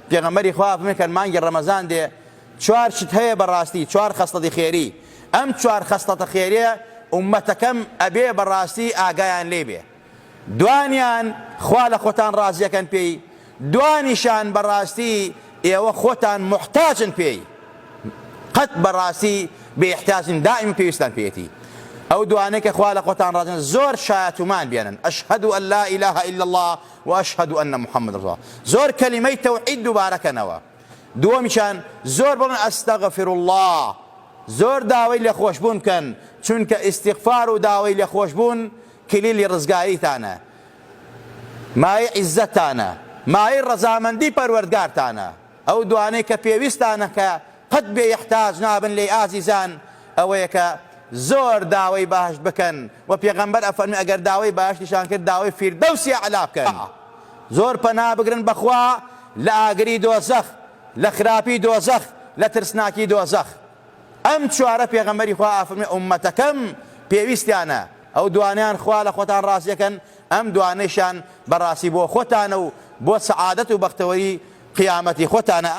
پێغەمبەری خوا فەرمێ کە مانگی ڕەمەزان دێ چوار شت هەیە بەڕاستی چوار خەسڵەتی خێری ئەم چوار خەسڵەتە خێریە ئومەتەکەم ئەبێ بەڕاستی ئاگایان لێ بێ دوانیان خوا لە خۆتان ڕازیەکەن پێی دوانیشان بەڕاستی ئێوە خۆتان محتاجن پێی قەت بەڕاستی بێحتیاجن دائیم پێویستان پێێتی ئەو دوانەی کە خوا لە خۆتان ڕازن زۆر شایەتومان بێنن ئەشهەدو ئەن لا ئیلاهە ئیلا الله وأشهد أن محمد رسول الله زۆر کەلیمەی تەوحید دووبارەکەنەوە دووەمیشان زۆر بڵن ئەستەغفر الله زۆر داوای لێخۆشبوون بکەن چونکە ئیستیغفار و داوای لێخۆشبوون کلیلی ڕزگاریتانە مای عیزەتانە مای ڕەزامەندی پەروەردگارتانە ئەو دوانەی کە پێویستانە کە قەت بێئیحتاج نابن لێی ئازیزان ئەوەیە کە زۆر داوای باشش بکەن و پێغەمبەر ئەفەرمێ ئەگەر داوای باشیشان کرد داوای فیردەوسی ئەعلا بکەن زۆر پەنا بگرن بەخوا لە ئاگری دۆزەخ لە خراپی دۆزەخ لە ترسناکی دۆزەخ ئەم چوارە پێغەمبەری خوا ئەفەرمێ ئومەتەکەم پێویستیانە ئەو دوانیان خوا لە خۆتان ڕازیەکەن ئەم دوانەیشان بەڕاستی بۆ خۆتانە و بۆ سەعادەت و بەختەوەری قیامەتی خۆتانە